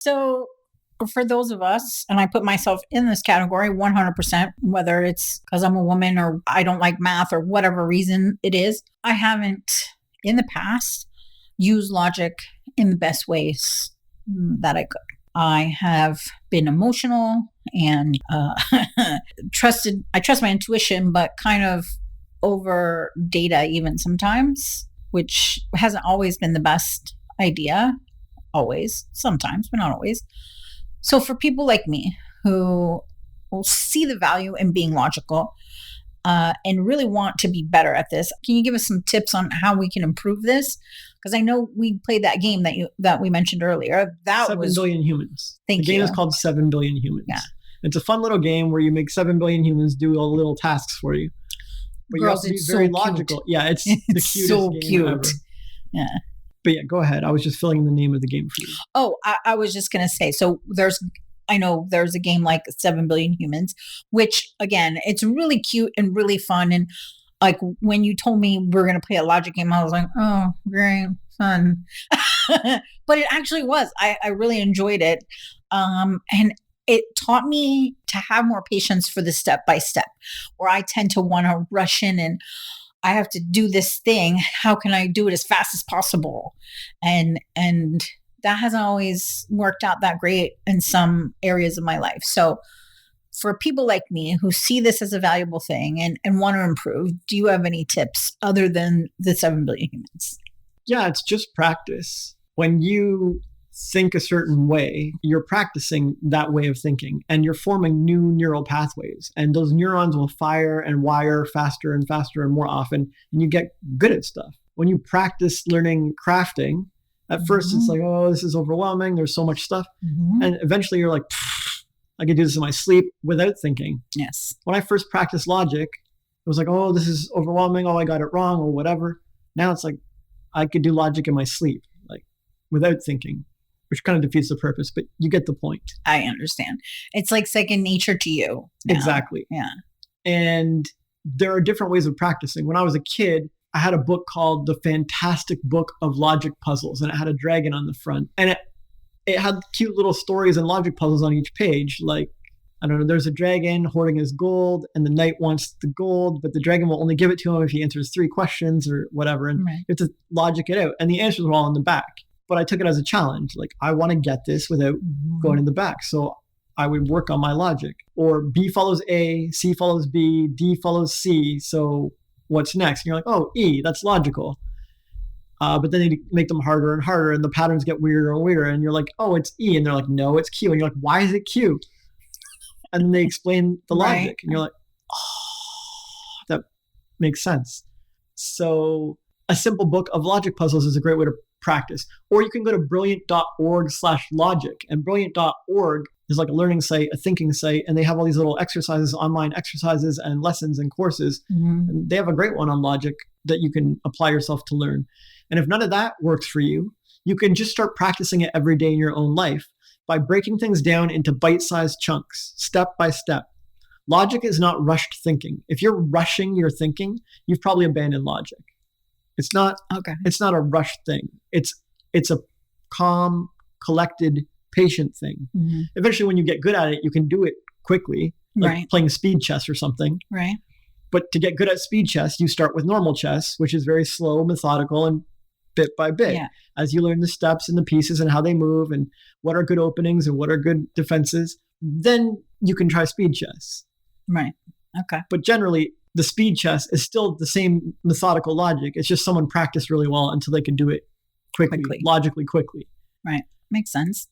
So for those of us, and I put myself in this category 100%, whether it's because I'm a woman or I don't like math or whatever reason it is, I haven't in the past used logic in the best ways that I could. I have been emotional and I trust my intuition, but kind of over data even sometimes, which hasn't always been the best idea. Always, sometimes, but not always. So for people like me who will see the value in being logical and really want to be better at this, can you give us some tips on how we can improve this? Because I know we played that game that we mentioned earlier. That 7 billion humans. Thank you. The game is called 7 billion humans. Yeah. It's a fun little game where you make 7 billion humans do all the little tasks for you. But Girls, you have to be very logical. Yeah, it's the cutest so game cute. ever. Yeah. But yeah, go ahead. I was just filling in the name of the game for you. Oh, I was just going to say, so I know there's a game like 7 billion humans, which again, it's really cute and really fun. And like when you told me we're going to play a logic game, I was like, oh, great, fun. But it actually was. I really enjoyed it. And it taught me to have more patience for the step by step, where I tend to want to rush in and I have to do this thing. How can I do it as fast as possible? And that hasn't always worked out that great in some areas of my life. So for people like me who see this as a valuable thing and want to improve, do you have any tips other than the 7 billion humans? Yeah, it's just practice. When you think a certain way, you're practicing that way of thinking and you're forming new neural pathways. And those neurons will fire and wire faster and faster and more often. And you get good at stuff. When you practice learning crafting, at first it's like, oh, this is overwhelming. There's so much stuff. And eventually you're like, I could do this in my sleep without thinking. Yes. When I first practiced logic, it was like, oh, this is overwhelming. Oh, I got it wrong or whatever. Now it's like, I could do logic in my sleep, like without thinking, which kind of defeats the purpose, but you get the point. I understand. It's like second nature to you now. Exactly. Yeah. And there are different ways of practicing. When I was a kid, I had a book called The Fantastic Book of Logic Puzzles, and it had a dragon on the front. And it had cute little stories and logic puzzles on each page. Like, I don't know, there's a dragon hoarding his gold, and the knight wants the gold, but the dragon will only give it to him if he answers 3 questions or whatever. And you have to logic it out. And the answers were all in the back. But I took it as a challenge. Like, I want to get this without going in the back. So I would work on my logic. Or B follows A, C follows B, D follows C. So what's next? And you're like, oh, E, that's logical. But then they make them harder and harder, and the patterns get weirder and weirder. And you're like, oh, it's E. And they're like, no, it's Q. And you're like, why is it Q? And then they explain the logic. And you're like, oh, that makes sense. So a simple book of logic puzzles is a great way to practice. Or you can go to brilliant.org/logic. And brilliant.org is like a learning site, a thinking site, and they have all these little exercises, online exercises and lessons and courses. And they have a great one on logic that you can apply yourself to learn. And if none of that works for you, you can just start practicing it every day in your own life by breaking things down into bite-sized chunks, step by step. Logic is not rushed thinking. If you're rushing your thinking, you've probably abandoned logic. It's not a rushed thing. It's a calm, collected, patient thing. Eventually, when you get good at it, you can do it quickly, like playing speed chess or something. Right. But to get good at speed chess, you start with normal chess, which is very slow, methodical, and bit by bit. Yeah. As you learn the steps and the pieces and how they move and what are good openings and what are good defenses, then you can try speed chess. Right. Okay. But generally, the speed chess is still the same methodical logic. It's just someone practiced really well until they can do it quickly. Logically quickly. Right. Makes sense.